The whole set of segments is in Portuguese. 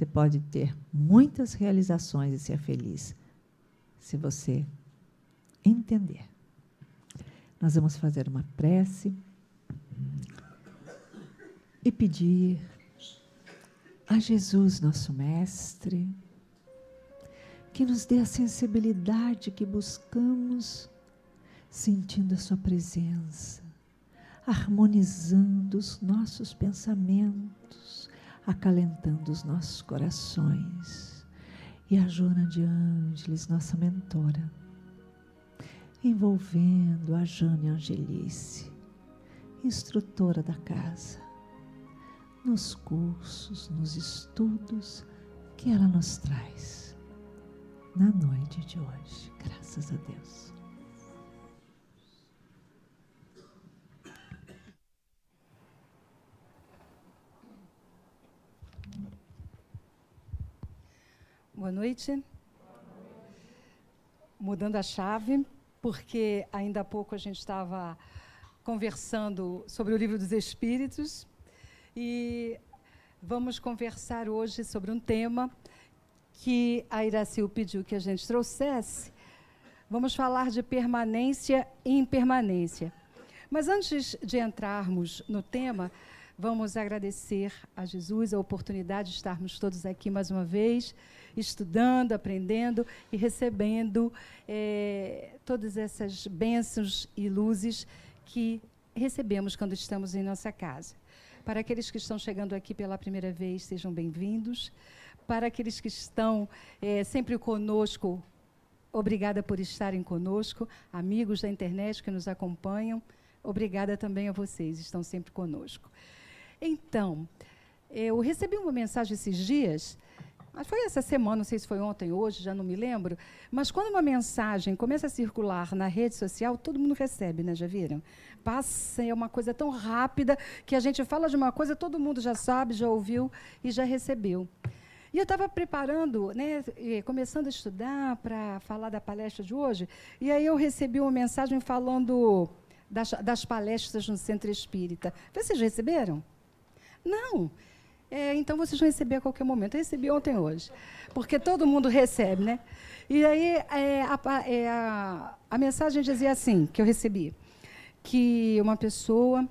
Você pode ter muitas realizações e ser feliz, se você entender. Nós vamos fazer uma prece e pedir a Jesus, nosso Mestre, que nos dê a sensibilidade que buscamos, sentindo a sua presença, harmonizando os nossos pensamentos, acalentando os nossos corações. E a Joana de Ângeles, nossa mentora, envolvendo a Jane Angelice, instrutora da casa, nos cursos, nos estudos que ela nos traz na noite de hoje, graças a Deus. Boa noite. Mudando a chave, porque ainda há pouco a gente estava conversando sobre o Livro dos Espíritos e vamos conversar hoje sobre um tema que a Iracil pediu que a gente trouxesse. Vamos falar de permanência e impermanência. Mas antes de entrarmos no tema, vamos agradecer a Jesus a oportunidade de estarmos todos aqui mais uma vez, estudando, aprendendo e recebendo todas essas bênçãos e luzes que recebemos quando estamos em nossa casa. Para aqueles que estão chegando aqui pela primeira vez, sejam bem-vindos. Para aqueles que estão sempre conosco, obrigada por estarem conosco. Amigos da internet que nos acompanham, obrigada também a vocês, estão sempre conosco. Então, eu recebi uma mensagem esses dias, mas foi essa semana, não sei se foi ontem, hoje, já não me lembro, mas quando uma mensagem começa a circular na rede social, todo mundo recebe, né? Já viram? Passa, é uma coisa tão rápida que a gente fala de uma coisa, todo mundo já sabe, já ouviu e já recebeu. E eu estava preparando, né, começando a estudar para falar da palestra de hoje, e aí eu recebi uma mensagem falando das palestras no Centro Espírita. Vocês receberam? Não. Então vocês vão receber a qualquer momento. Eu recebi ontem, hoje, porque todo mundo recebe, né? E aí a mensagem dizia assim, que eu recebi, que uma pessoa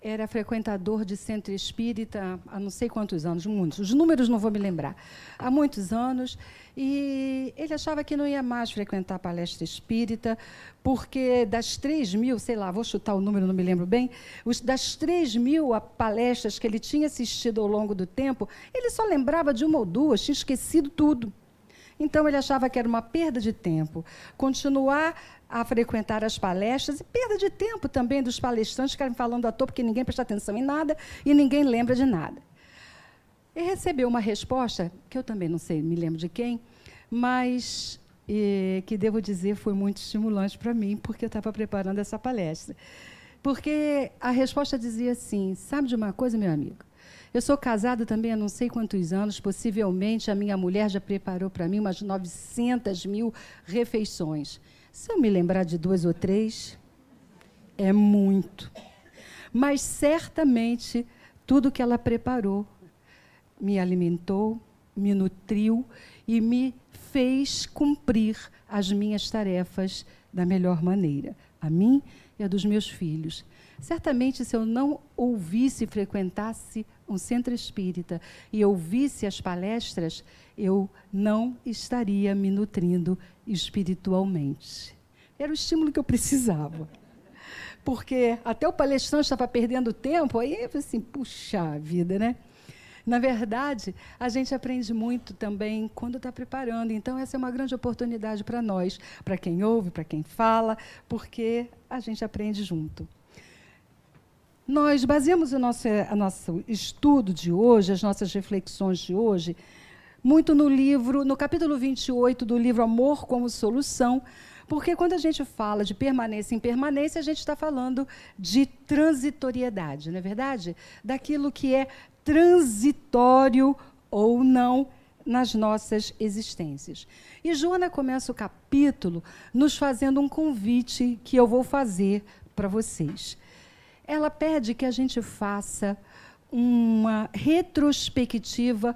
era frequentador de centro espírita há não sei quantos anos, muitos, os números não vou me lembrar, há muitos anos, e ele achava que não ia mais frequentar a palestra espírita, porque das 3.000, sei lá, vou chutar o número, não me lembro bem, das 3.000 palestras que ele tinha assistido ao longo do tempo, ele só lembrava de uma ou duas, tinha esquecido tudo. Então, ele achava que era uma perda de tempo continuar a frequentar as palestras e perda de tempo também dos palestrantes que ficarem falando à toa, porque ninguém presta atenção em nada e ninguém lembra de nada. E recebeu uma resposta, que eu também não sei, me lembro de quem, mas que, devo dizer, foi muito estimulante para mim, porque eu estava preparando essa palestra. Porque a resposta dizia assim, sabe de uma coisa, meu amigo? Eu sou casada também há não sei quantos anos, possivelmente a minha mulher já preparou para mim umas 900.000 refeições. Se eu me lembrar de 2 ou 3, é muito. Mas, certamente, tudo que ela preparou me alimentou, me nutriu e me fez cumprir as minhas tarefas da melhor maneira, a mim e a dos meus filhos. Certamente, se eu não ouvisse, frequentasse um centro espírita e ouvisse as palestras, eu não estaria me nutrindo espiritualmente. Era o estímulo que eu precisava. Porque até o palestrante estava perdendo tempo, aí eu falei assim, puxa vida, né? Na verdade, a gente aprende muito também quando está preparando. Então, essa é uma grande oportunidade para nós, para quem ouve, para quem fala, porque a gente aprende junto. Nós baseamos o nosso estudo de hoje, as nossas reflexões de hoje, muito no capítulo 28 do livro Amor como Solução, porque quando a gente fala de permanência e impermanência, a gente está falando de transitoriedade, não é verdade? Daquilo que é transitório ou não nas nossas existências. E Joana começa o capítulo nos fazendo um convite que eu vou fazer para vocês. Ela pede que a gente faça uma retrospectiva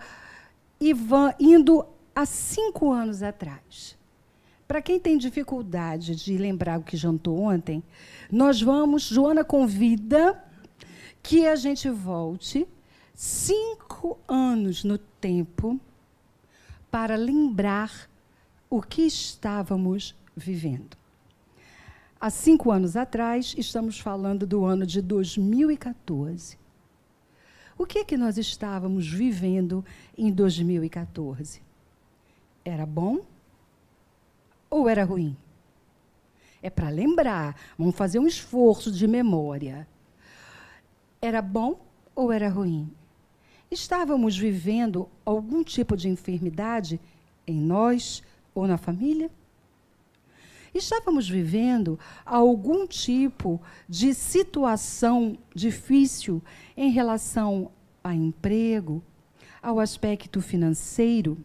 e indo há 5 anos atrás. Para quem tem dificuldade de lembrar o que jantou ontem, Joana convida que a gente volte 5 anos no tempo para lembrar o que estávamos vivendo. Há 5 anos atrás, estamos falando do ano de 2014. O que é que nós estávamos vivendo em 2014? Era bom ou era ruim? É para lembrar, vamos fazer um esforço de memória. Era bom ou era ruim? Estávamos vivendo algum tipo de enfermidade em nós ou na família? Estávamos vivendo algum tipo de situação difícil em relação a emprego, ao aspecto financeiro?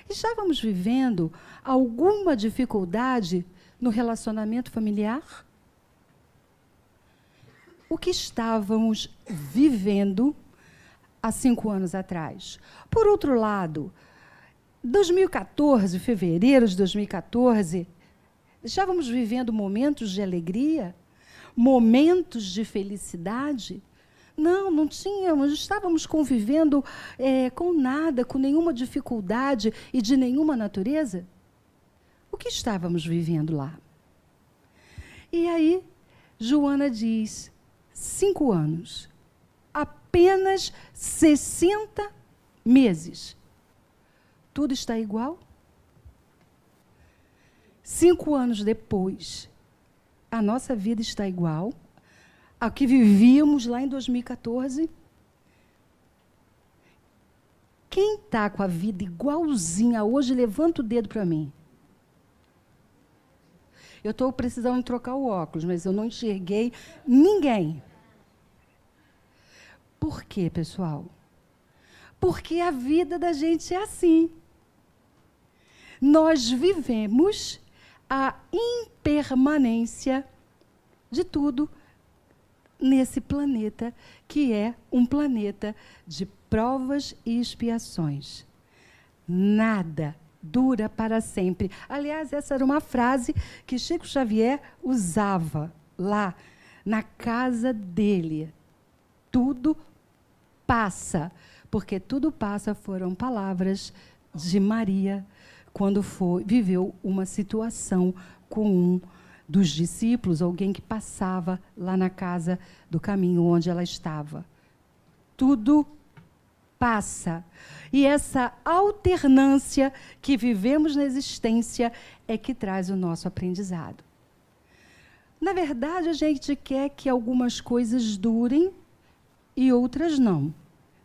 Estávamos vivendo alguma dificuldade no relacionamento familiar? O que estávamos vivendo há 5 anos atrás? Por outro lado, 2014, fevereiro de 2014, estávamos vivendo momentos de alegria, momentos de felicidade? Não, não tínhamos, estávamos convivendo com nada, com nenhuma dificuldade e de nenhuma natureza. O que estávamos vivendo lá? E aí, Joana diz, 5 anos, apenas 60 meses. Tudo está igual? 5 anos depois, a nossa vida está igual ao que vivíamos lá em 2014? Quem está com a vida igualzinha hoje, levanta o dedo para mim. Eu estou precisando trocar o óculos, mas eu não enxerguei ninguém. Por quê, pessoal? Porque a vida da gente é assim. Nós vivemos a impermanência de tudo nesse planeta, que é um planeta de provas e expiações. Nada dura para sempre. Aliás, essa era uma frase que Chico Xavier usava lá na casa dele. Tudo passa, porque tudo passa foram palavras de Maria quando viveu uma situação com um dos discípulos, alguém que passava lá na casa do caminho onde ela estava. Tudo passa. E essa alternância que vivemos na existência é que traz o nosso aprendizado. Na verdade, a gente quer que algumas coisas durem e outras não.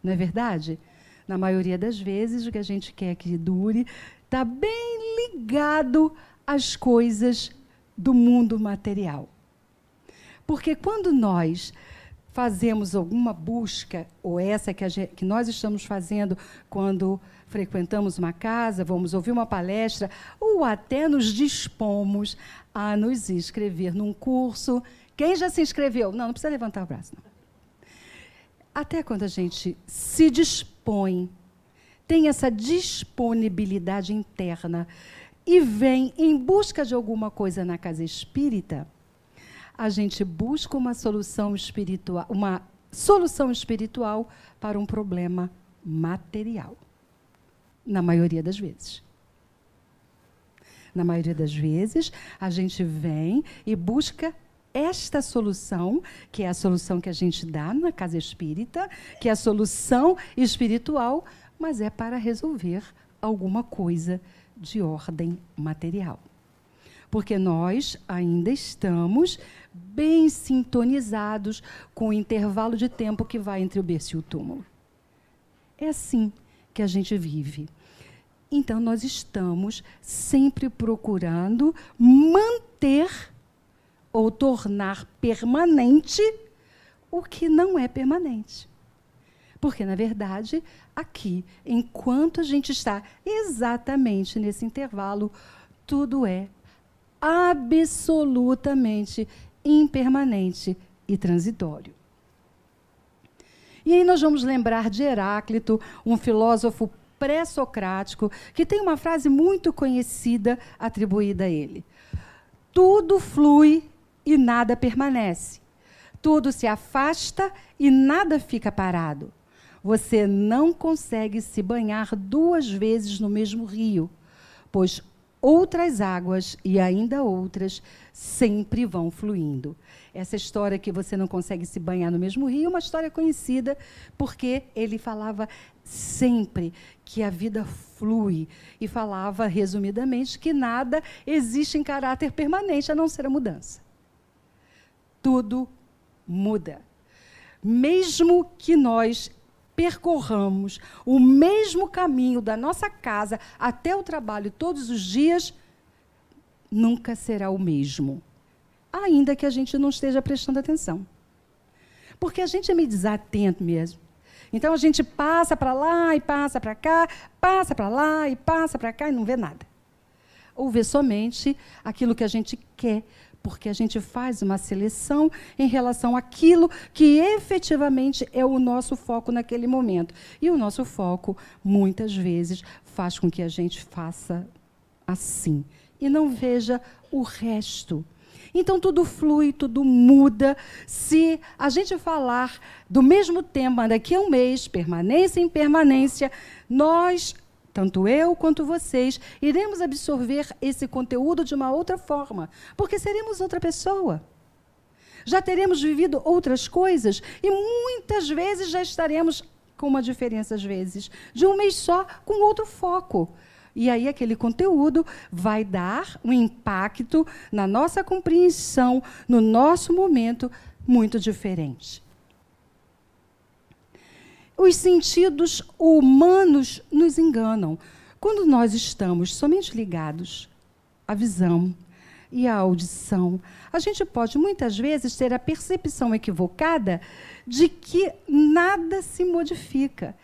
Não é verdade? Na maioria das vezes, o que a gente quer que dure está bem ligado às coisas do mundo material. Porque quando nós fazemos alguma busca, ou essa que nós estamos fazendo quando frequentamos uma casa, vamos ouvir uma palestra, ou até nos dispomos a nos inscrever num curso. Quem já se inscreveu? Não precisa levantar o braço, não. Até quando a gente se dispõe, tem essa disponibilidade interna e vem em busca de alguma coisa na casa espírita, a gente busca uma solução espiritual para um problema material. Na maioria das vezes. Na maioria das vezes, a gente vem e busca esta solução, que é a solução que a gente dá na casa espírita, que é a solução espiritual, mas é para resolver alguma coisa de ordem material. Porque nós ainda estamos bem sintonizados com o intervalo de tempo que vai entre o berço e o túmulo. É assim que a gente vive. Então, nós estamos sempre procurando manter ou tornar permanente o que não é permanente. Porque, na verdade, aqui, enquanto a gente está exatamente nesse intervalo, tudo é absolutamente impermanente e transitório. E aí nós vamos lembrar de Heráclito, um filósofo pré-socrático, que tem uma frase muito conhecida atribuída a ele. Tudo flui e nada permanece. Tudo se afasta e nada fica parado. Você não consegue se banhar 2 vezes no mesmo rio, pois outras águas e ainda outras sempre vão fluindo. Essa história que você não consegue se banhar no mesmo rio é uma história conhecida porque ele falava sempre que a vida flui e falava, resumidamente, que nada existe em caráter permanente a não ser a mudança. Tudo muda. Mesmo que nós percorramos o mesmo caminho da nossa casa até o trabalho todos os dias, nunca será o mesmo, ainda que a gente não esteja prestando atenção. Porque a gente é meio desatento mesmo. Então, a gente passa para lá e passa para cá, passa para lá e passa para cá e não vê nada. Ou vê somente aquilo que a gente quer, porque a gente faz uma seleção em relação àquilo que efetivamente é o nosso foco naquele momento. E o nosso foco, muitas vezes, faz com que a gente faça assim e não veja o resto. Então, tudo flui, tudo muda. Se a gente falar do mesmo tema daqui a um mês, permanência e impermanência, nós, tanto eu quanto vocês, iremos absorver esse conteúdo de uma outra forma, porque seremos outra pessoa. Já teremos vivido outras coisas e muitas vezes já estaremos, com uma diferença às vezes, de um mês só, com outro foco. E aí aquele conteúdo vai dar um impacto na nossa compreensão, no nosso momento, muito diferente. Os sentidos humanos nos enganam. Quando nós estamos somente ligados à visão e à audição, a gente pode, muitas vezes, ter a percepção equivocada de que nada se modifica.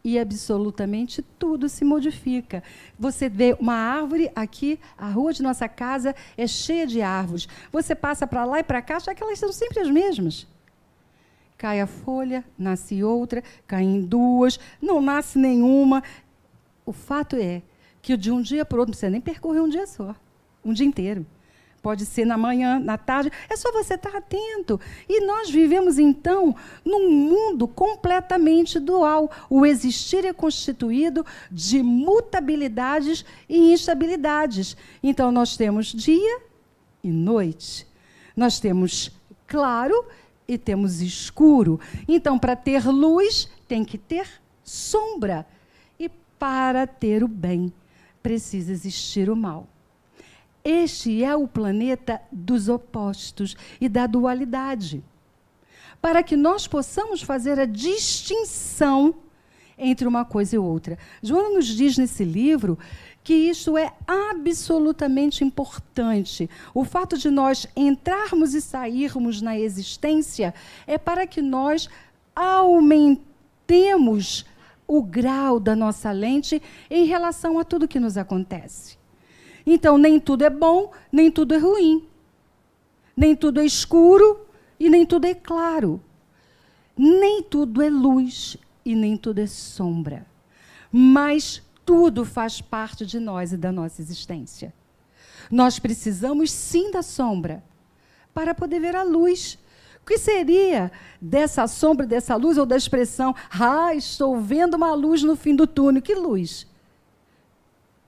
E absolutamente tudo se modifica. Você vê uma árvore aqui, a rua de nossa casa é cheia de árvores. Você passa para lá e para cá, acha que elas são sempre as mesmas. Cai a folha, nasce outra, caem 2, não nasce nenhuma. O fato é que de um dia para o outro, não precisa nem percorrer um dia só, um dia inteiro. Pode ser na manhã, na tarde, é só você estar atento. E nós vivemos, então, num mundo completamente dual. O existir é constituído de mutabilidades e instabilidades. Então, nós temos dia e noite. Nós temos claro e temos escuro. Então, para ter luz, tem que ter sombra. E para ter o bem, precisa existir o mal. Este é o planeta dos opostos e da dualidade. Para que nós possamos fazer a distinção entre uma coisa e outra. Joana nos diz nesse livro que isso é absolutamente importante. O fato de nós entrarmos e sairmos na existência é para que nós aumentemos o grau da nossa lente em relação a tudo que nos acontece. Então, nem tudo é bom, nem tudo é ruim. Nem tudo é escuro e nem tudo é claro. Nem tudo é luz e nem tudo é sombra. Mas tudo faz parte de nós e da nossa existência. Nós precisamos, sim, da sombra para poder ver a luz. O que seria dessa sombra, dessa luz, ou da expressão, estou vendo uma luz no fim do túnel? Que luz?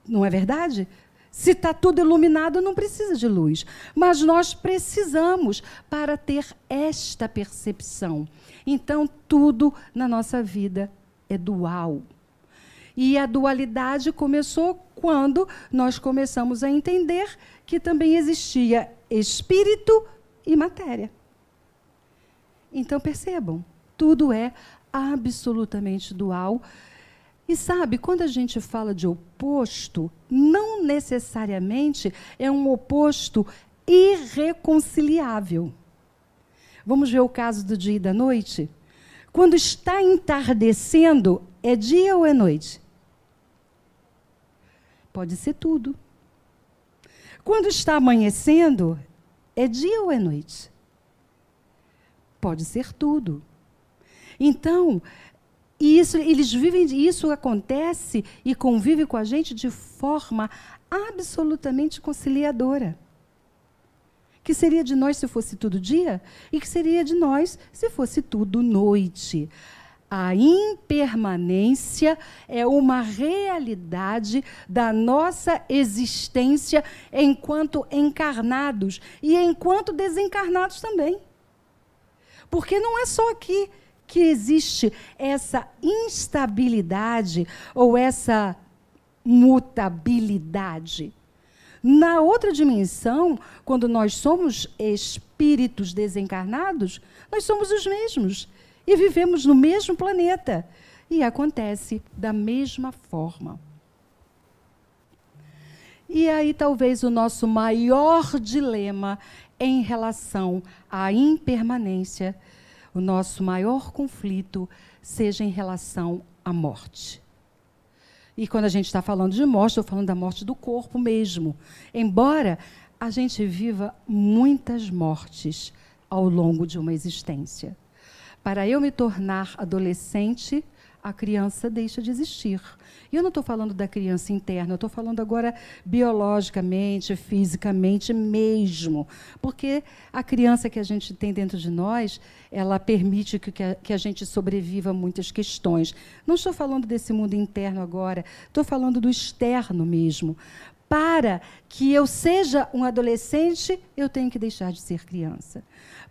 Não é verdade? Se está tudo iluminado, não precisa de luz. Mas nós precisamos para ter esta percepção. Então, tudo na nossa vida é dual. E a dualidade começou quando nós começamos a entender que também existia espírito e matéria. Então, percebam, tudo é absolutamente dual. E sabe, quando a gente fala de oposto, não necessariamente é um oposto irreconciliável. Vamos ver o caso do dia e da noite? Quando está entardecendo, é dia ou é noite? Pode ser tudo. Quando está amanhecendo, é dia ou é noite? Pode ser tudo. Então, E eles vivem, isso acontece e convive com a gente de forma absolutamente conciliadora. Que seria de nós se fosse tudo dia e que seria de nós se fosse tudo noite. A impermanência é uma realidade da nossa existência enquanto encarnados e enquanto desencarnados também. Porque não é só aqui que existe essa instabilidade ou essa mutabilidade. Na outra dimensão, quando nós somos espíritos desencarnados, nós somos os mesmos e vivemos no mesmo planeta. E acontece da mesma forma. E aí talvez o nosso maior dilema em relação à impermanência, o nosso maior conflito seja em relação à morte. E quando a gente está falando de morte, estou falando da morte do corpo mesmo. Embora a gente viva muitas mortes ao longo de uma existência. Para eu me tornar adolescente, a criança deixa de existir. E eu não estou falando da criança interna, eu estou falando agora biologicamente, fisicamente mesmo. Porque a criança que a gente tem dentro de nós, ela permite que a gente sobreviva a muitas questões. Não estou falando desse mundo interno agora, estou falando do externo mesmo. Para que eu seja um adolescente, eu tenho que deixar de ser criança.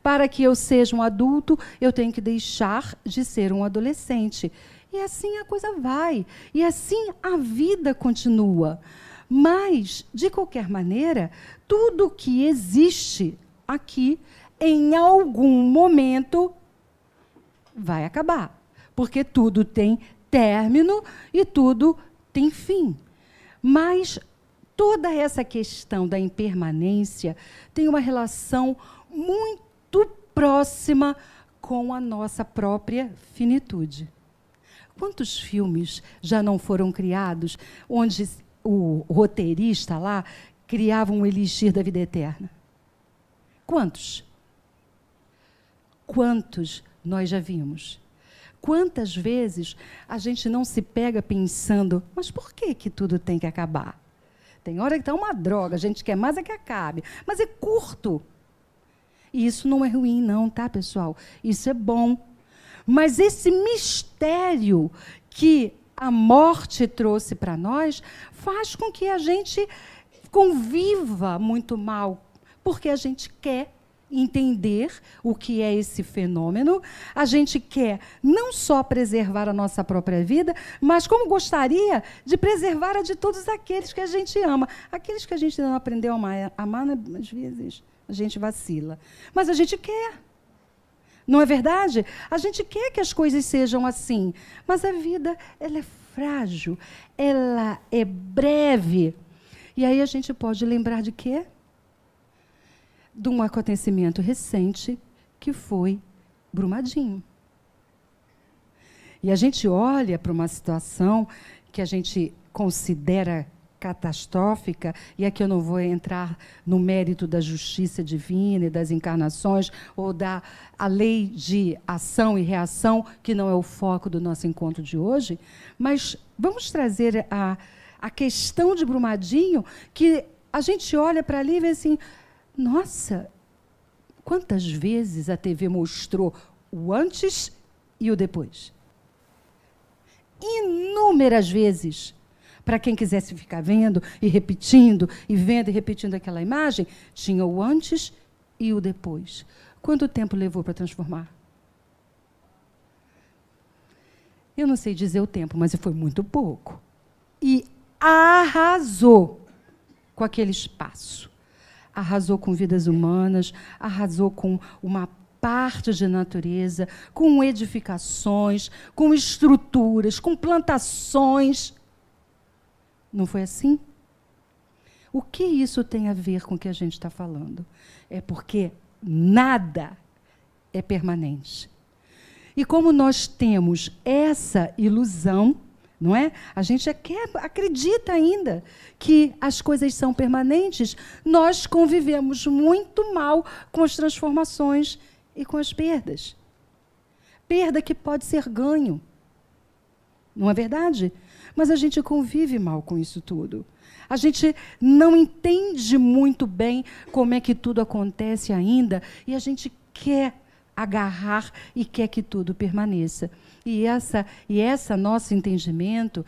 Para que eu seja um adulto, eu tenho que deixar de ser um adolescente. E assim a coisa vai. E assim a vida continua. Mas, de qualquer maneira, tudo que existe aqui, em algum momento, vai acabar. Porque tudo tem término e tudo tem fim. Mas toda essa questão da impermanência tem uma relação muito próxima com a nossa própria finitude. Quantos filmes já não foram criados onde o roteirista lá criava um elixir da vida eterna? Quantos? Quantos nós já vimos? Quantas vezes a gente não se pega pensando, mas por que tudo tem que acabar? Tem hora que está uma droga, a gente quer mais é que acabe, mas é curto. E isso não é ruim não, tá, pessoal? Isso é bom. Mas esse mistério que a morte trouxe para nós faz com que a gente conviva muito mal, porque a gente quer entender o que é esse fenômeno, a gente quer não só preservar a nossa própria vida, mas como gostaria de preservar a de todos aqueles que a gente ama. Aqueles que a gente não aprendeu a amar, às vezes a gente vacila. Mas a gente quer. Não é verdade? A gente quer que as coisas sejam assim, mas a vida ela é frágil, ela é breve. E aí a gente pode lembrar de quê? De um acontecimento recente que foi Brumadinho. E a gente olha para uma situação que a gente considera catastrófica, e aqui eu não vou entrar no mérito da justiça divina e das encarnações, ou da a lei de ação e reação, que não é o foco do nosso encontro de hoje, mas vamos trazer a questão de Brumadinho, que a gente olha para ali e vê assim, nossa, quantas vezes a TV mostrou o antes e o depois? Inúmeras vezes. Para quem quisesse ficar vendo e repetindo, e vendo e repetindo aquela imagem, tinha o antes e o depois. Quanto tempo levou para transformar? Eu não sei dizer o tempo, mas foi muito pouco. E arrasou com aquele espaço. Arrasou com vidas humanas, arrasou com uma parte de natureza, com edificações, com estruturas, com plantações. Não foi assim? O que isso tem a ver com o que a gente está falando? É porque nada é permanente. E como nós temos essa ilusão, não é? A gente acredita ainda que as coisas são permanentes, nós convivemos muito mal com as transformações e com as perdas. Perda que pode ser ganho. Não é verdade? Mas a gente convive mal com isso tudo. A gente não entende muito bem como é que tudo acontece ainda e a gente quer agarrar e quer que tudo permaneça. E essa nosso entendimento,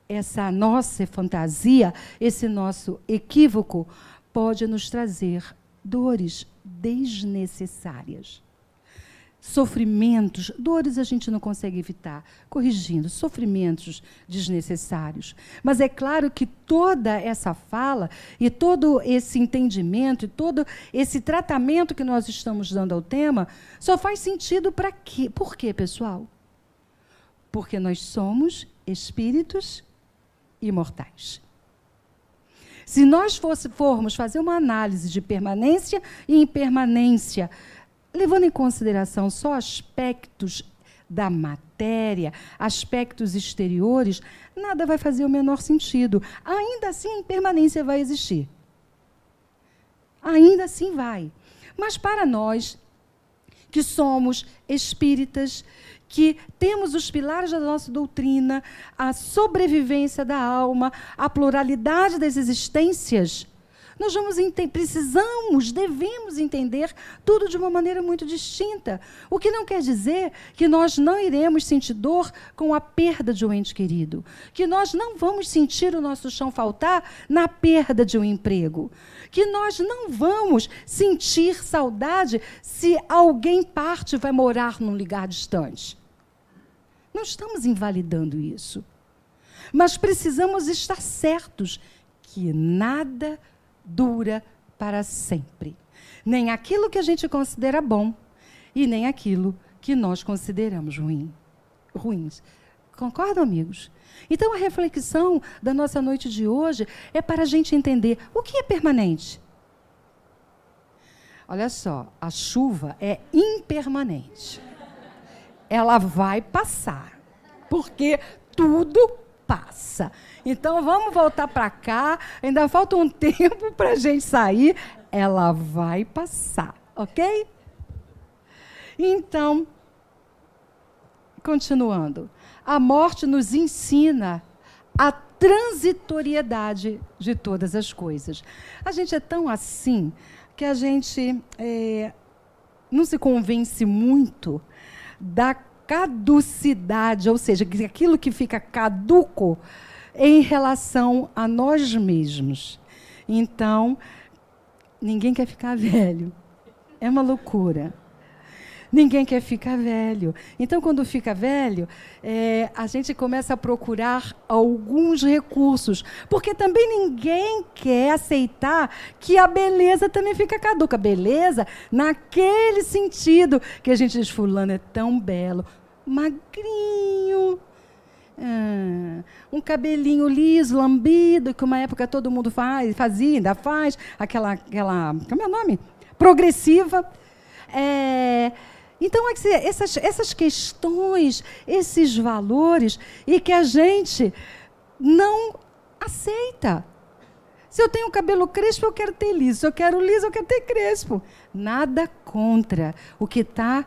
essa nossa fantasia, esse nosso equívoco pode nos trazer dores desnecessárias. Sofrimentos, dores a gente não consegue evitar, corrigindo, sofrimentos desnecessários. Mas é claro que toda essa fala e todo esse entendimento e todo esse tratamento que nós estamos dando ao tema só faz sentido para quê? Por quê, pessoal? Porque nós somos espíritos imortais. Se nós formos fazer uma análise de permanência e impermanência, levando em consideração só aspectos da matéria, aspectos exteriores, nada vai fazer o menor sentido. Ainda assim, a impermanência vai existir. Ainda assim vai. Mas para nós, que somos espíritas, que temos os pilares da nossa doutrina, a sobrevivência da alma, a pluralidade das existências, nós devemos entender tudo de uma maneira muito distinta. O que não quer dizer que nós não iremos sentir dor com a perda de um ente querido, que nós não vamos sentir o nosso chão faltar na perda de um emprego, que nós não vamos sentir saudade se alguém parte e vai morar num lugar distante. Não estamos invalidando isso. Mas precisamos estar certos que nada dura para sempre. Nem aquilo que a gente considera bom e nem aquilo que nós consideramos ruins. Concordam, amigos? Então, a reflexão da nossa noite de hoje é para a gente entender o que é permanente. Olha só, a chuva é impermanente. Ela vai passar, porque tudo passa. Então, vamos voltar para cá. Ainda falta um tempo para a gente sair. Ela vai passar, ok? Então, continuando. A morte nos ensina a transitoriedade de todas as coisas. A gente é tão assim que a gente não se convence muito da caducidade, ou seja, aquilo que fica caduco em relação a nós mesmos. Então, ninguém quer ficar velho. É uma loucura. Ninguém quer ficar velho. Então, quando fica velho, a gente começa a procurar alguns recursos, porque também ninguém quer aceitar que a beleza também fica caduca. Beleza, naquele sentido que a gente diz, fulano é tão belo, magrinho, um cabelinho liso, lambido, que uma época todo mundo fazia, ainda faz, aquela como é o nome? Progressiva. Então, essas questões, esses valores, e que a gente não aceita. Se eu tenho cabelo crespo, eu quero ter liso. Se eu quero liso, eu quero ter crespo. Nada contra o que está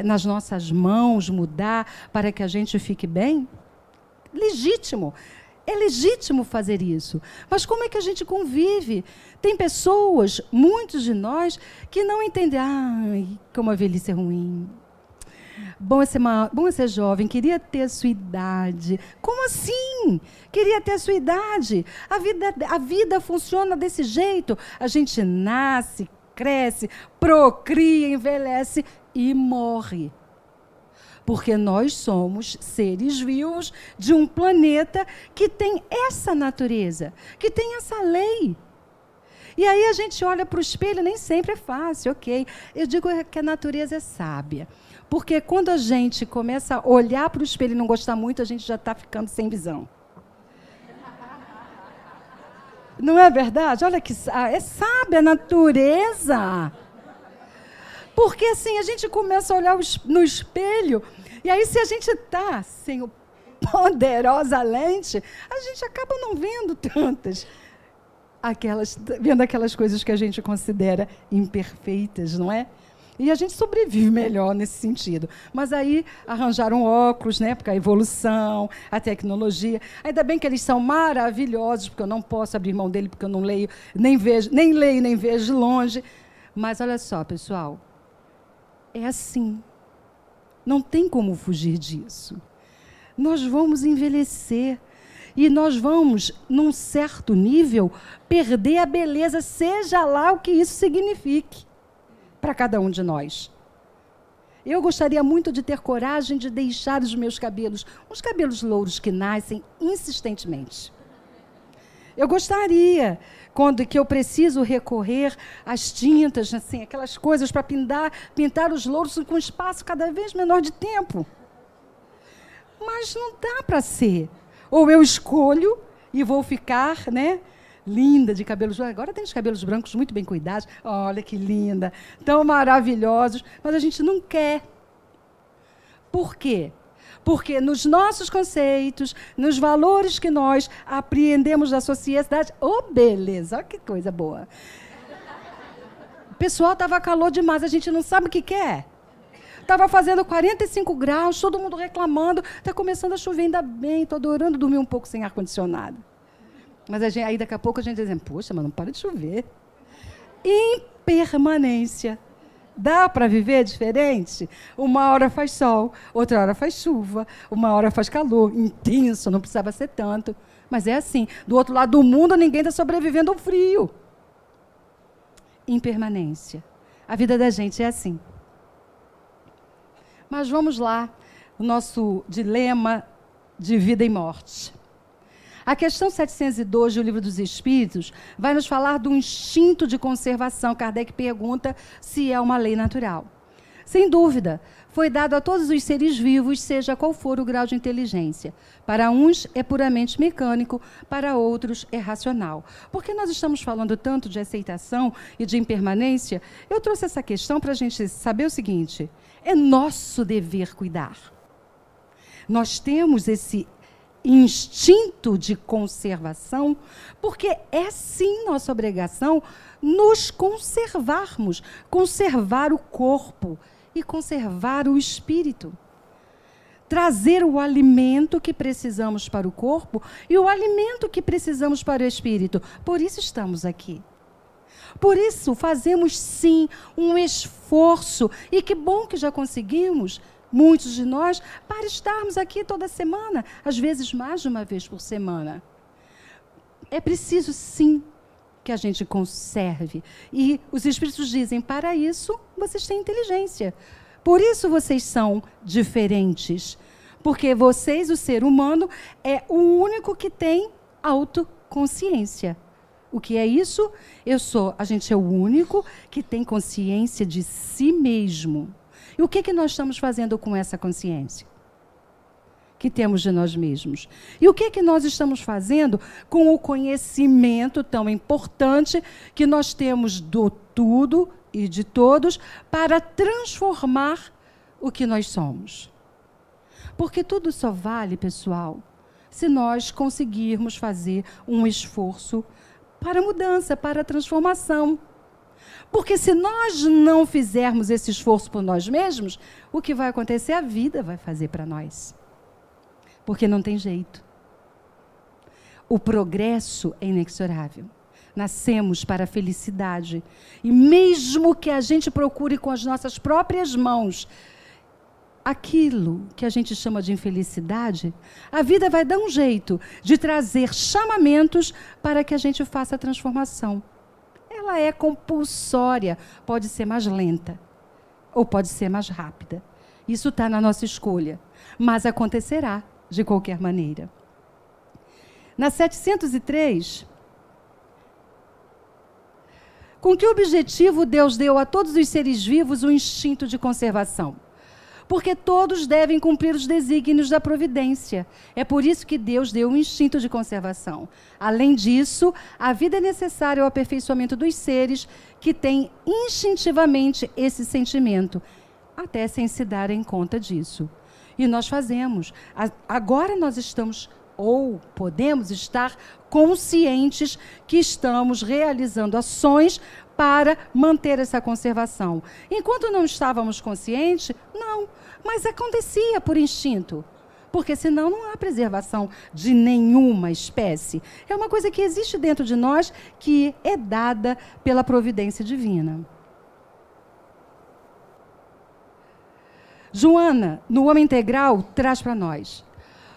nas nossas mãos mudar para que a gente fique bem. Legítimo. É legítimo fazer isso. Mas como é que a gente convive? Tem pessoas, muitos de nós, que não entendem. Ai, como a velhice é ruim. Bom é ser jovem, queria ter a sua idade. Como assim? Queria ter a sua idade. A vida funciona desse jeito. A gente nasce, cresce, procria, envelhece e morre. Porque nós somos seres vivos de um planeta que tem essa natureza, que tem essa lei. E aí a gente olha para o espelho, nem sempre é fácil, ok. Eu digo que a natureza é sábia. Porque quando a gente começa a olhar para o espelho e não gostar muito, a gente já está ficando sem visão. Não é verdade? Olha que é sábia a natureza. Porque assim, a gente começa a olhar no espelho, e aí se a gente está sem o poderosa lente, a gente acaba não vendo vendo aquelas coisas que a gente considera imperfeitas, não é? E a gente sobrevive melhor nesse sentido. Mas aí arranjaram óculos, né? Porque a evolução, a tecnologia. Ainda bem que eles são maravilhosos, porque eu não posso abrir mão dele, porque eu não leio, nem leio, nem vejo de longe. Mas olha só, pessoal, é assim. Não tem como fugir disso. Nós vamos envelhecer. E nós vamos, num certo nível, perder a beleza, seja lá o que isso signifique para cada um de nós. Eu gostaria muito de ter coragem de deixar os meus cabelos, uns cabelos louros que nascem insistentemente. Eu gostaria, quando que eu preciso recorrer às tintas, assim, aquelas coisas para pintar os louros com um espaço cada vez menor de tempo. Mas não dá para ser. Ou eu escolho e vou ficar, né, linda de cabelos brancos. Agora tem os cabelos brancos muito bem cuidados. Olha que linda, tão maravilhosos. Mas a gente não quer. Por quê? Porque nos nossos conceitos, nos valores que nós apreendemos da sociedade... Oh, beleza, olha que coisa boa. O pessoal estava calor demais, a gente não sabe o que quer. Estava fazendo 45 graus, todo mundo reclamando, está começando a chover, ainda bem, estou adorando dormir um pouco sem ar-condicionado. Mas aí daqui a pouco a gente diz, poxa, mas não para de chover. Impermanência. Dá para viver diferente? Uma hora faz sol, outra hora faz chuva, uma hora faz calor, intenso, não precisava ser tanto. Mas é assim, do outro lado do mundo ninguém está sobrevivendo ao frio. Impermanência. A vida da gente é assim. Mas vamos lá, o nosso dilema de vida e morte. A questão 702 do Livro dos Espíritos vai nos falar do instinto de conservação. Kardec pergunta se é uma lei natural. Sem dúvida, foi dado a todos os seres vivos, seja qual for o grau de inteligência. Para uns é puramente mecânico, para outros é racional. Porque nós estamos falando tanto de aceitação e de impermanência, eu trouxe essa questão para a gente saber o seguinte: é nosso dever cuidar. Nós temos esse instinto de conservação, porque é sim nossa obrigação nos conservarmos, conservar o corpo e conservar o espírito. Trazer o alimento que precisamos para o corpo e o alimento que precisamos para o espírito. Por isso estamos aqui. Por isso fazemos sim um esforço, e que bom que já conseguimos, muitos de nós, para estarmos aqui toda semana, às vezes mais de uma vez por semana. É preciso sim que a gente conserve. E os espíritos dizem, para isso vocês têm inteligência. Por isso vocês são diferentes. Porque vocês, o ser humano, é o único que tem autoconsciência. O que é isso? A gente é o único que tem consciência de si mesmo. E o que nós estamos fazendo com essa consciência que temos de nós mesmos? E o que nós estamos fazendo com o conhecimento tão importante que nós temos do tudo e de todos para transformar o que nós somos? Porque tudo só vale, pessoal, se nós conseguirmos fazer um esforço para a mudança, para a transformação. Porque se nós não fizermos esse esforço por nós mesmos, o que vai acontecer? A vida vai fazer para nós. Porque não tem jeito. O progresso é inexorável. Nascemos para a felicidade. E mesmo que a gente procure com as nossas próprias mãos aquilo que a gente chama de infelicidade, a vida vai dar um jeito de trazer chamamentos para que a gente faça a transformação. Ela é compulsória, pode ser mais lenta ou pode ser mais rápida. Isso está na nossa escolha, mas acontecerá de qualquer maneira. Na 703, com que objetivo Deus deu a todos os seres vivos o instinto de conservação? Porque todos devem cumprir os desígnios da providência. É por isso que Deus deu um instinto de conservação. Além disso, a vida é necessária ao aperfeiçoamento dos seres que têm instintivamente esse sentimento, até sem se darem conta disso. E nós fazemos. Agora nós estamos ou podemos estar conscientes que estamos realizando ações para manter essa conservação. Enquanto não estávamos conscientes, não, mas acontecia por instinto. Porque senão não há preservação de nenhuma espécie. É uma coisa que existe dentro de nós, que é dada pela providência divina. Joana, no Homem Integral, traz para nós: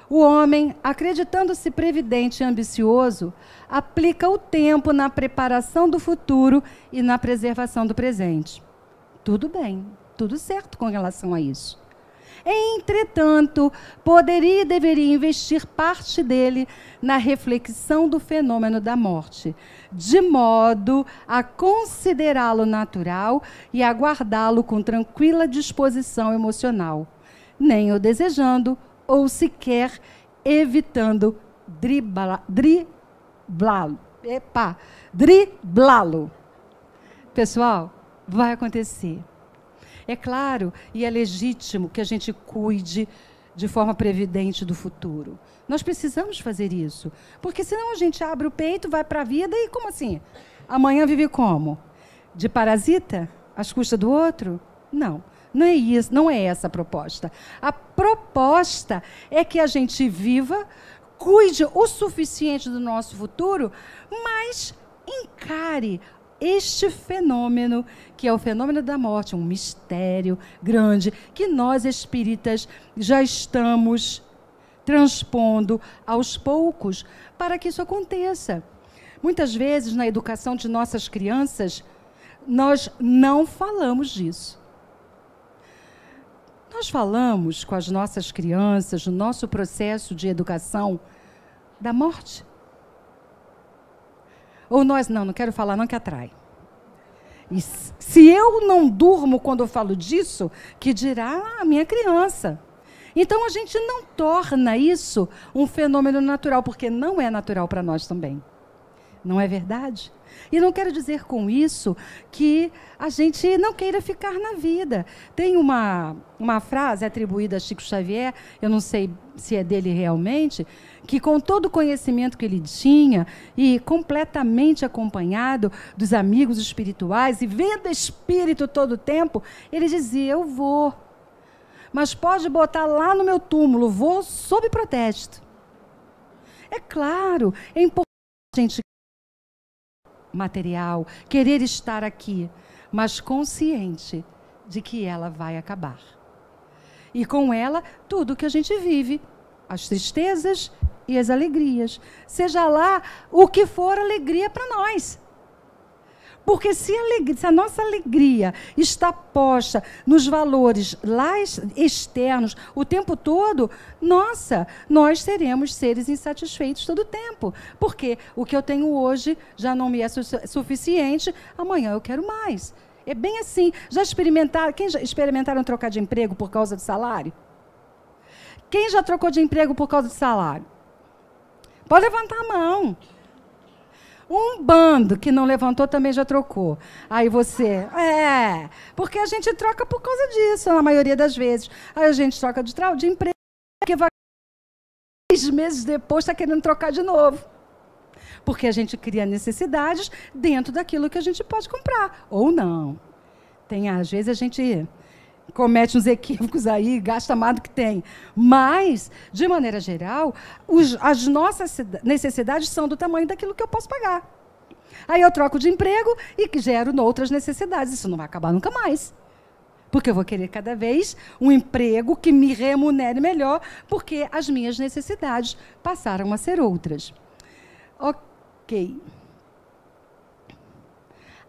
o homem, acreditando-se previdente e ambicioso, aplica o tempo na preparação do futuro e na preservação do presente. Tudo bem, tudo certo com relação a isso. Entretanto, poderia e deveria investir parte dele na reflexão do fenômeno da morte, de modo a considerá-lo natural e aguardá-lo com tranquila disposição emocional, nem o desejando ou sequer evitando driblá-lo. Pessoal, vai acontecer. É claro e é legítimo que a gente cuide de forma previdente do futuro. Nós precisamos fazer isso, porque senão a gente abre o peito, vai para a vida e como assim? Amanhã vive como? De parasita? Às custas do outro? Não, não é isso, não é essa a proposta. A proposta é que a gente viva, cuide o suficiente do nosso futuro, mas encare este fenômeno, que é o fenômeno da morte, um mistério grande, que nós espíritas já estamos transpondo aos poucos para que isso aconteça. Muitas vezes, na educação de nossas crianças, nós não falamos disso. Nós falamos com as nossas crianças, no nosso processo de educação, da morte. Ou nós, não quero falar, não, que atrai. E se eu não durmo quando eu falo disso, que dirá a minha criança? Então, a gente não torna isso um fenômeno natural, porque não é natural para nós também. Não é verdade? E não quero dizer com isso que a gente não queira ficar na vida. Tem uma frase atribuída a Chico Xavier, eu não sei se é dele realmente, que com todo o conhecimento que ele tinha e completamente acompanhado dos amigos espirituais e vendo espírito todo o tempo, ele dizia: eu vou, mas pode botar lá no meu túmulo, vou sob protesto. É claro, é importante a gente material, querer estar aqui, mas consciente de que ela vai acabar. E com ela, tudo que a gente vive, as tristezas e as alegrias. Seja lá o que for alegria para nós. Porque se a nossa alegria está posta nos valores lá externos o tempo todo, nossa, nós seremos seres insatisfeitos todo o tempo. Porque o que eu tenho hoje já não me é suficiente, amanhã eu quero mais. É bem assim. Quem já experimentaram trocar de emprego por causa do salário? Quem já trocou de emprego por causa do salário? Pode levantar a mão. Um bando que não levantou também já trocou. Aí você... porque a gente troca por causa disso, na maioria das vezes. Aí a gente troca de emprego, porque vai 6 meses depois está querendo trocar de novo. Porque a gente cria necessidades dentro daquilo que a gente pode comprar. Ou não. Às vezes a gente comete uns equívocos aí, gasta mais do que tem. Mas, de maneira geral, as nossas necessidades são do tamanho daquilo que eu posso pagar. Aí eu troco de emprego e gero outras necessidades. Isso não vai acabar nunca mais. Porque eu vou querer cada vez um emprego que me remunere melhor, porque as minhas necessidades passaram a ser outras. Ok.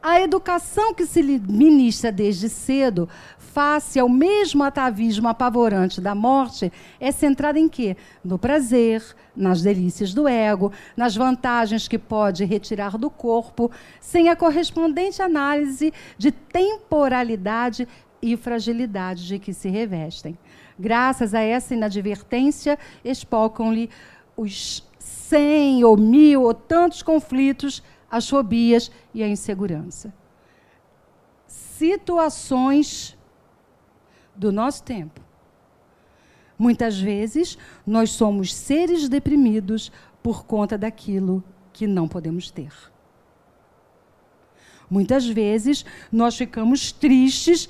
A educação que se ministra desde cedo, face ao mesmo atavismo apavorante da morte, é centrada em quê? No prazer, nas delícias do ego, nas vantagens que pode retirar do corpo, sem a correspondente análise de temporalidade e fragilidade de que se revestem. Graças a essa inadvertência, espocam-lhe os 100 ou 1000 ou tantos conflitos, as fobias e a insegurança. Situações do nosso tempo. Muitas vezes, nós somos seres deprimidos por conta daquilo que não podemos ter. Muitas vezes, nós ficamos tristes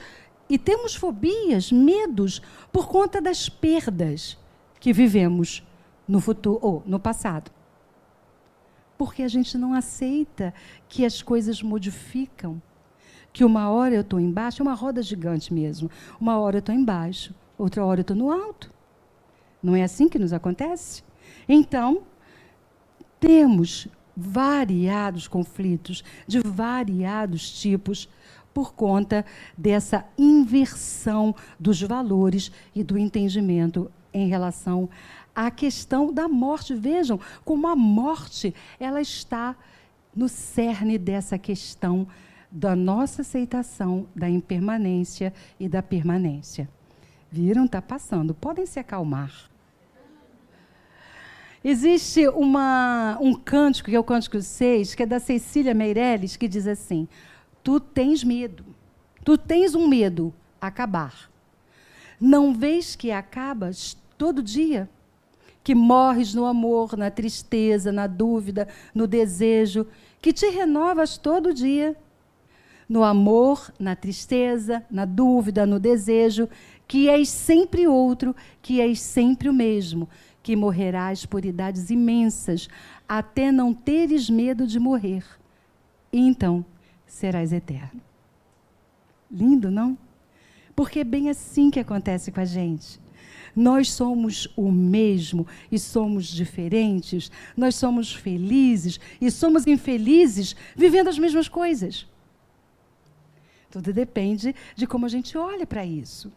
e temos fobias, medos, por conta das perdas que vivemos no futuro ou no passado. Porque a gente não aceita que as coisas modificam. Que uma hora eu estou embaixo, é uma roda gigante mesmo. Uma hora eu estou embaixo, outra hora eu estou no alto. Não é assim que nos acontece? Então, temos variados conflitos, de variados tipos, por conta dessa inversão dos valores e do entendimento em relação à questão da morte. Vejam como a morte ela está no cerne dessa questão da nossa aceitação da impermanência e da permanência. Viram? Está passando. Podem se acalmar. Existe um cântico, que é o Cântico 6, que é da Cecília Meirelles, que diz assim: tu tens medo, tu tens um medo, acabar. Não vês que acabas todo dia? Que morres no amor, na tristeza, na dúvida, no desejo, que te renovas todo dia. No amor, na tristeza, na dúvida, no desejo, que és sempre outro, que és sempre o mesmo, que morrerás por idades imensas, até não teres medo de morrer. E então serás eterno. Lindo, não? Porque é bem assim que acontece com a gente. Nós somos o mesmo e somos diferentes, nós somos felizes e somos infelizes vivendo as mesmas coisas. Tudo depende de como a gente olha para isso.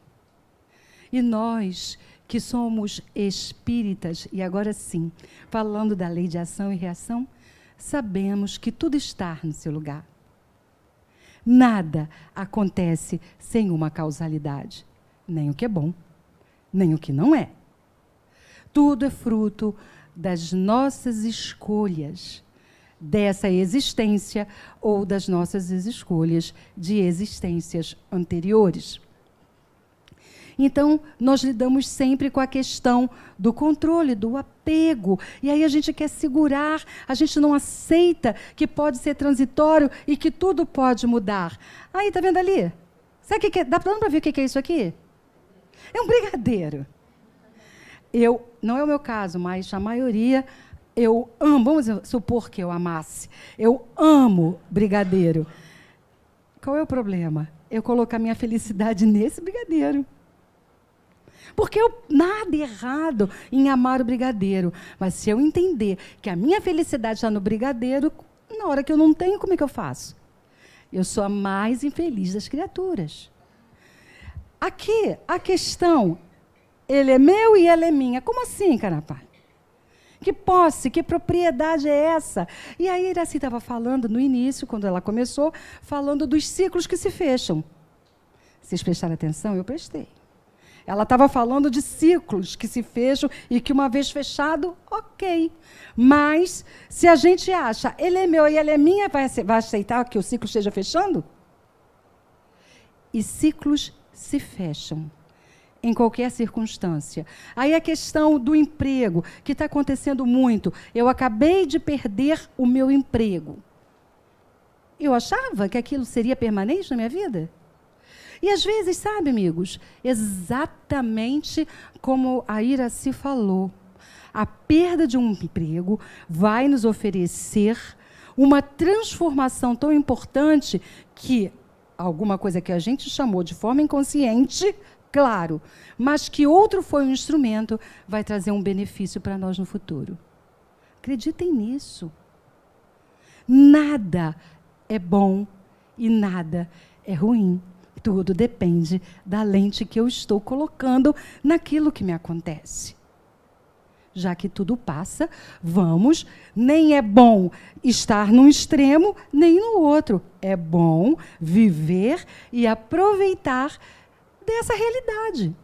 E nós, que somos espíritas, e agora sim, falando da lei de ação e reação, sabemos que tudo está no seu lugar. Nada acontece sem uma causalidade, nem o que é bom, nem o que não é. Tudo é fruto das nossas escolhas, dessa existência ou das nossas escolhas de existências anteriores. Então, nós lidamos sempre com a questão do controle, do apego. E aí a gente quer segurar, a gente não aceita que pode ser transitório e que tudo pode mudar. Aí, tá vendo ali? Sabe o que é? Dá para ver o que é isso aqui? É um brigadeiro. Não é o meu caso, mas a maioria, eu amo. Vamos supor que eu amasse. Eu amo brigadeiro. Qual é o problema? Eu colocar minha felicidade nesse brigadeiro. Porque nada errado em amar o brigadeiro. Mas se eu entender que a minha felicidade está no brigadeiro, na hora que eu não tenho, como é que eu faço? Eu sou a mais infeliz das criaturas. Aqui, a questão, ele é meu e ela é minha. Como assim, Carapá? Que posse, que propriedade é essa? E aí, Iraci estava falando no início, quando ela começou, falando dos ciclos que se fecham. Vocês prestaram atenção? Eu prestei. Ela estava falando de ciclos que se fecham e que uma vez fechado, ok. Mas, se a gente acha, ele é meu e ela é minha, vai aceitar que o ciclo esteja fechando? E ciclos se fecham em qualquer circunstância. Aí a questão do emprego, que está acontecendo muito. Eu acabei de perder o meu emprego. Eu achava que aquilo seria permanente na minha vida? E às vezes, sabe, amigos, exatamente como a Iraci falou, a perda de um emprego vai nos oferecer uma transformação tão importante que alguma coisa que a gente chamou de forma inconsciente, claro, mas que outro foi um instrumento, vai trazer um benefício para nós no futuro. Acreditem nisso. Nada é bom e nada é ruim. Tudo depende da lente que eu estou colocando naquilo que me acontece. Já que tudo passa, nem é bom estar num extremo, nem no outro. É bom viver e aproveitar dessa realidade.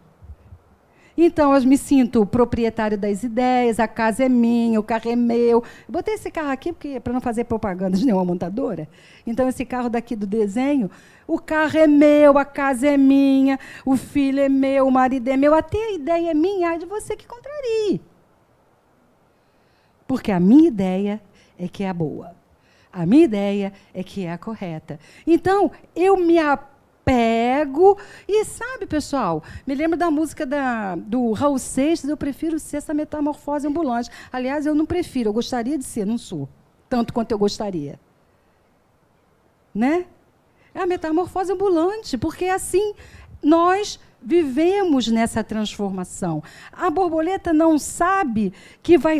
Então, eu me sinto proprietário das ideias, a casa é minha, o carro é meu. Eu botei esse carro aqui para não fazer propaganda de nenhuma montadora. Então, esse carro daqui do desenho, o carro é meu, a casa é minha, o filho é meu, o marido é meu, até a ideia é minha, é de você que contrarie. Porque a minha ideia é que é a boa. A minha ideia é que é a correta. Então, eu me apego e, sabe, pessoal, me lembro da música do Raul Seixas, eu prefiro ser essa metamorfose ambulante. Aliás, eu não prefiro, eu gostaria de ser, não sou. Tanto quanto eu gostaria. Né? É a metamorfose ambulante, porque assim nós vivemos nessa transformação. A borboleta não sabe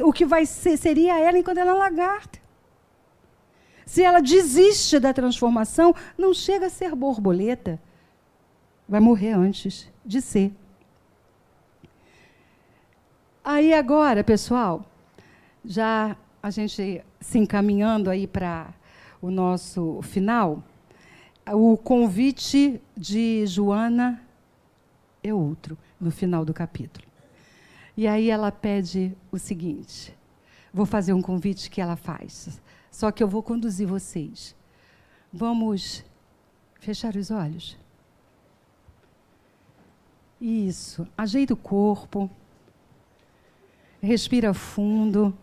o que vai ser, seria ela enquanto ela é lagarta. Se ela desiste da transformação, não chega a ser borboleta. Vai morrer antes de ser. Aí agora, pessoal, já a gente se encaminhando aí para o nosso final, o convite de Joana é outro, no final do capítulo. E aí ela pede o seguinte, vou fazer um convite que ela faz, só que eu vou conduzir vocês. Vamos fechar os olhos? Isso, ajeita o corpo, respira fundo,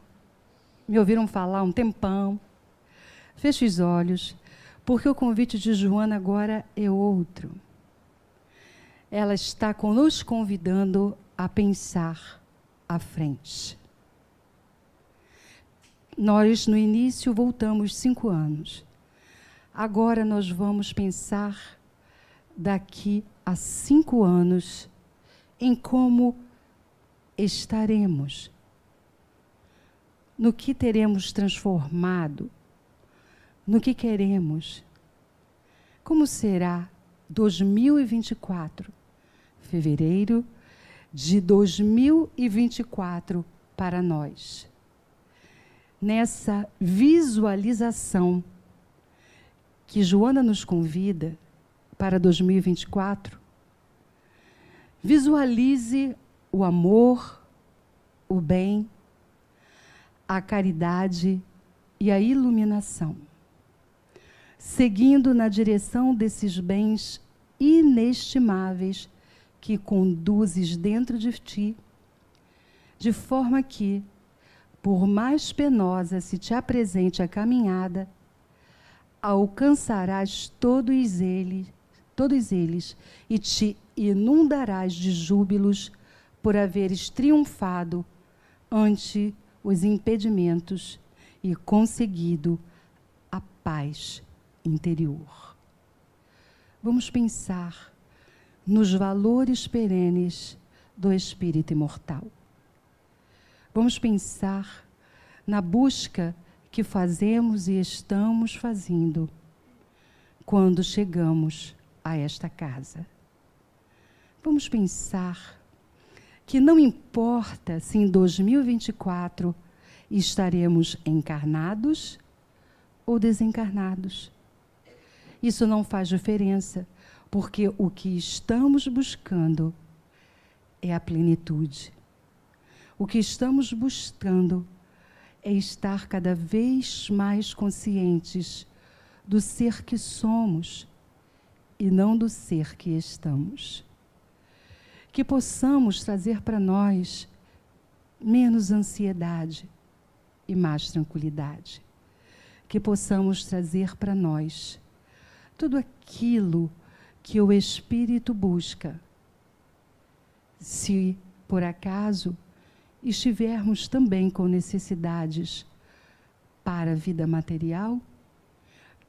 me ouviram falar um tempão, feche os olhos, porque o convite de Joana agora é outro. Ela está nos convidando a pensar à frente. Nós, no início, voltamos 5 anos. Agora nós vamos pensar daqui a 5 anos em como estaremos, no que teremos transformado, no que queremos. Como será 2024? Fevereiro de 2024 para nós. Nessa visualização que Joana nos convida para 2024, visualize o amor, o bem, a caridade e a iluminação, seguindo na direção desses bens inestimáveis que conduzes dentro de ti, de forma que, por mais penosa se te apresente a caminhada, alcançarás todos eles e te inundarás de júbilos por haveres triunfado ante os impedimentos e conseguido a paz interior. Vamos pensar nos valores perenes do espírito imortal. Vamos pensar na busca que fazemos e estamos fazendo quando chegamos a esta casa. Vamos pensar que não importa se em 2024 estaremos encarnados ou desencarnados. Isso não faz diferença, porque o que estamos buscando é a plenitude. O que estamos buscando é estar cada vez mais conscientes do ser que somos e não do ser que estamos. Que possamos trazer para nós menos ansiedade e mais tranquilidade. Que possamos trazer para nós tudo aquilo que o Espírito busca. Se, por acaso, estivermos também com necessidades para a vida material,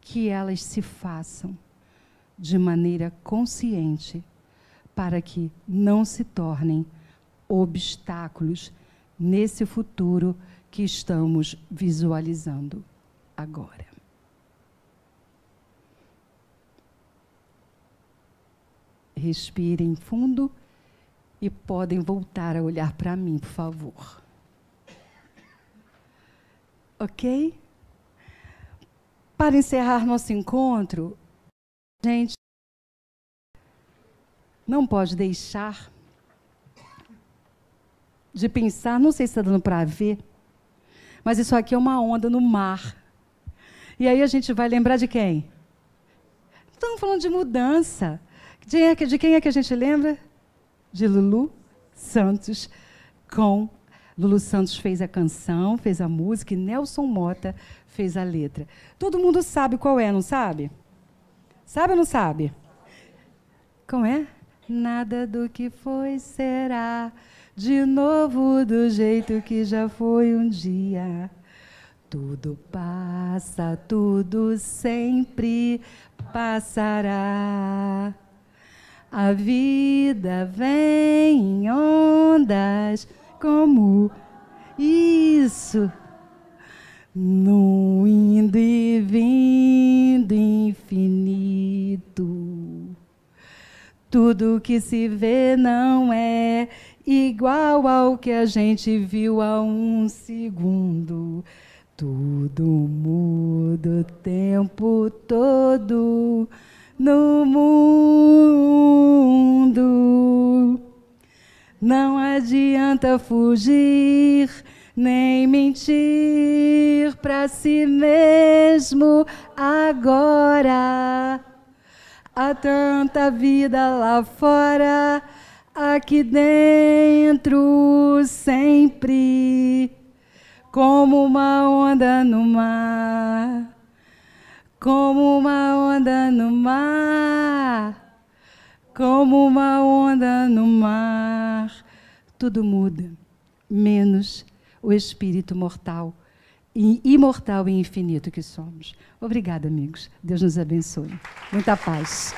que elas se façam de maneira consciente, para que não se tornem obstáculos nesse futuro que estamos visualizando agora. Respirem fundo e podem voltar a olhar para mim, por favor. Ok? Para encerrar nosso encontro, a gente não pode deixar de pensar, não sei se está dando para ver, mas isso aqui é uma onda no mar. E aí a gente vai lembrar de quem? Estamos falando de mudança. De quem é que a gente lembra? De Lulu Santos. Lulu Santos fez a canção, fez a música, e Nelson Motta fez a letra. Todo mundo sabe qual é, não sabe? Sabe ou não sabe? Como é? Nada do que foi será de novo do jeito que já foi um dia. Tudo passa, tudo sempre passará. A vida vem em ondas como isso, no indo e vindo infinito. Tudo que se vê não é igual ao que a gente viu há um segundo. Tudo muda o tempo todo no mundo. Não adianta fugir, nem mentir para si mesmo agora. Há tanta vida lá fora, aqui dentro sempre, como uma onda no mar, como uma onda no mar, como uma onda no mar. Tudo muda, menos o espírito mortal, imortal e infinito que somos. Obrigada, amigos. Deus nos abençoe. Muita paz.